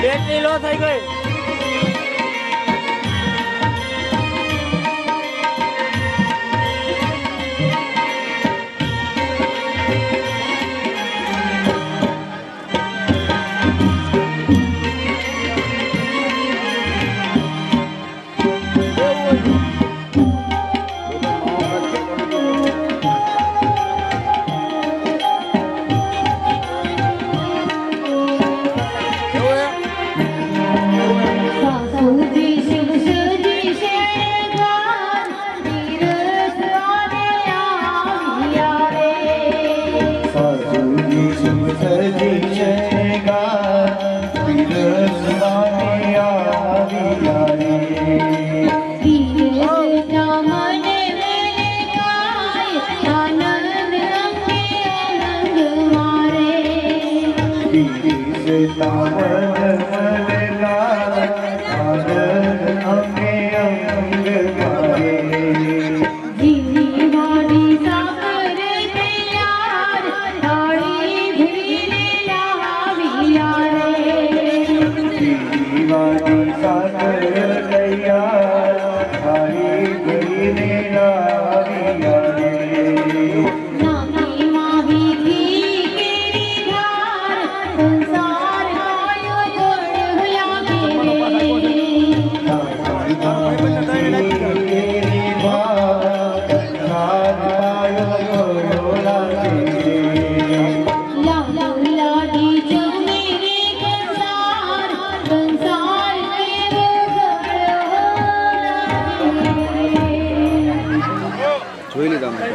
Battery લો થઈ ગઈ.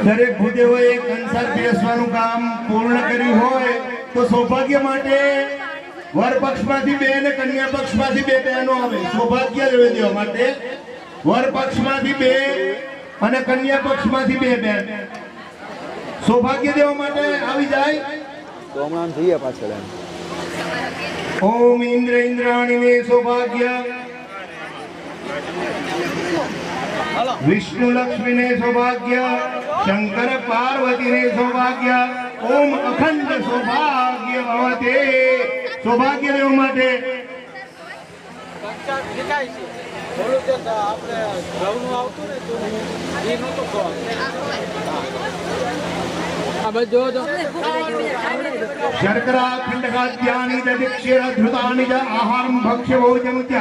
દરેક ભૂદેવોએ કંસાર પીરસવાનું કામ પૂર્ણ કર્યું હોય તો સૌભાગ્ય માટે વર પક્ષમાંથી બે અને કન્યા પક્ષમાંથી બે બહેનો આવે. સૌભાગ્ય લેવા દેવા માટે વર પક્ષમાંથી બે અને કન્યા પક્ષમાંથી બે બહેન સૌભાગ્ય દેવા માટે આવી જાય. તો હમણાં થઈએ પાછળ. ઓમ ઇન્દ્ર ઇન્દ્રાણીને સૌભાગ્ય, विष्णु लक्ष्मी ने सौभाग्य, शंकर पार्वती ने सौभाग्य. ओम अखंड सौभाग्य भवते. सौभाग्य देव माटे शर्करा खंडखाद्यानि दधिक्षीरधृतानि च आहारं भक्ष्य भोजनं च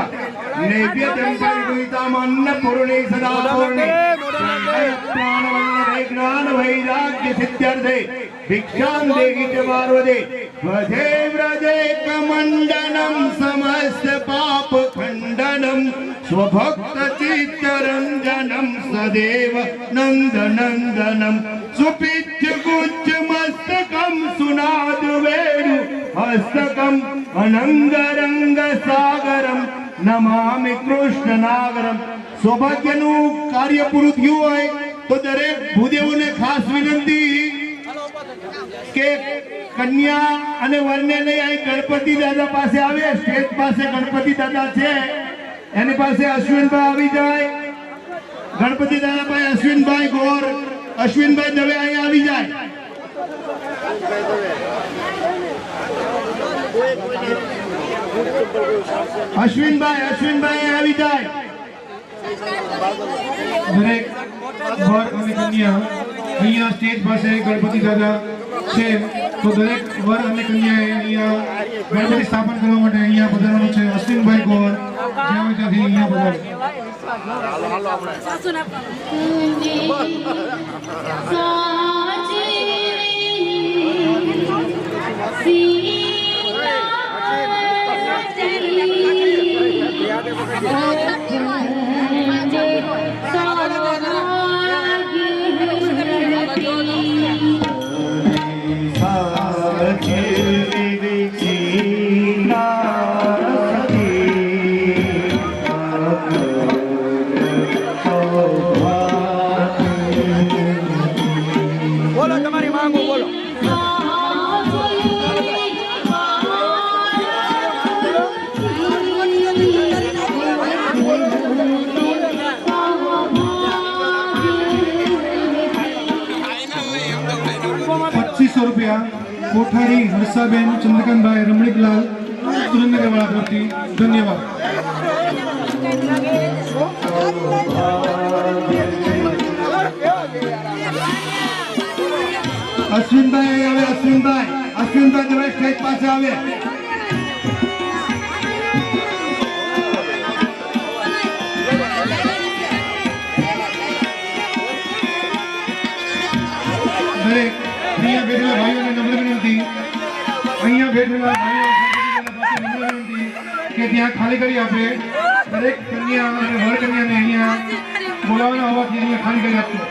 नैवेद्यं परिगृहीतमन्नपूर्णे सदा पूर्णे प्राणवल्लभे ज्ञानवैराग्य सिद्ध्यर्थे भिक्षां देहि च पार्वते. व्रजे व्रजे कमण्डनं समस्त पाप खण्डनं स्वभक्त चित्तरञ्जनं सदैव नन्दनन्दनं सुपिच्च गुच्च मस्तकं सुनाद वेणु हस्तकं अनंगरंग सागरम नमामि कृष्ण नागरम. सौभाग्यનું કાર્ય પૂરું થયું હોય તો દરેક ભૂદેવોને ખાસ વિનંતી કે કન્યા અને વરને લઈ અહીં ગણપતિ દાદા પાસે આવે. સ્ટેજ પાસે ગણપતિ દાદા છે, એની પાસે અશ્વિનભાઈ આવી જાય. ગણપતિ દાદા પાસે અશ્વિનભાઈ ગોર, અશ્વિનભાઈ દવે અહીં આવી જાય. અશ્વિનભાઈ આવી જાય. દરેક વર અને કન્યા અહીંયા સ્ટેજ પાસે ગણપતિ દાદા છે, તો દરેક વર અને કન્યાએ અહીંયા ગણપતિ સ્થાપન કરવા માટે અહીંયા પધારવાનું છે. અશ્વિનભાઈ ગોર જ્યાં ત્યાંથી અહીંયા પધારે. બોલો તમારી માંગો બોલો. ₹2500 કોઠારી હર્ષાબેન ચંદ્રકાંતભાઈ રમણીકલાલ સુરેન્દ્રનગરવાળા તરફથી ધન્યવાદ. અશ્વિનભાઈ આવે, અશ્વિનભાઈ જરા સ્ટેજ પાસે આવે. દરેક અહીંયા બેઠેલા ભાઈઓને નમ્ર વિનંતી, અહીંયા બેઠેલા ભાઈઓ નમ્ર વિનંતી કે ત્યાં ખાલી કરી આપે. દરેક કન્યા અને વર કન્યાને અહીંયા બોલાવવાના હોવાથી અહીંયા ખાલી કરી આપજો.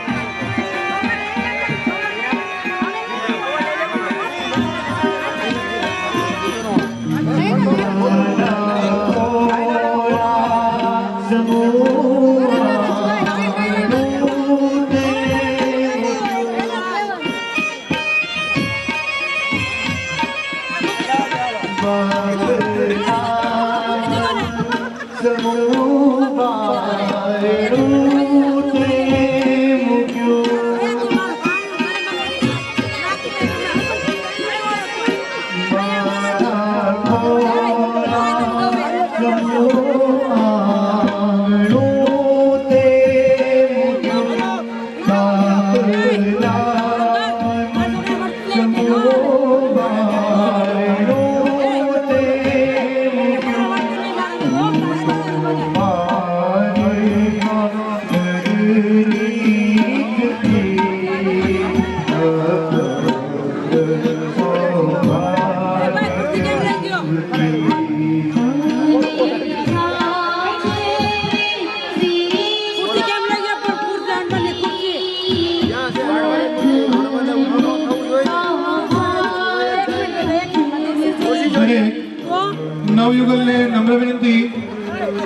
નવયુગલને નમ્ર વિનંતી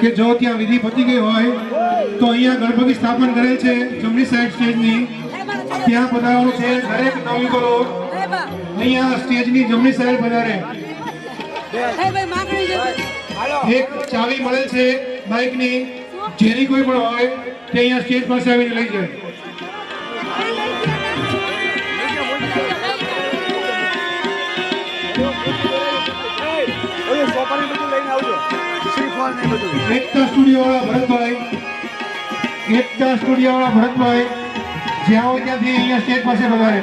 કે જો ત્યાં વિધિ પતી ગઈ હોય તો અહીંયા ગણપતિ સ્થાપન કરેલ છે જમણી સાઈડ સ્ટેજની, ત્યાં પધારવાનું છે. દરેક નવયુગલો અહીંયા સ્ટેજની જમણી સાઈડ પધારે. એક ચાવી મળેલ છે બાઇકની, જેની કોઈ પણ હોય તે અહીંયા સ્ટેજ પાસે આવીને લઈ જાય. એકતા સ્ટુડિયો વાળા ભરતભાઈ જ્યાં હોય ત્યાંથી અહીંયા સ્ટેજ પાસે પધારે.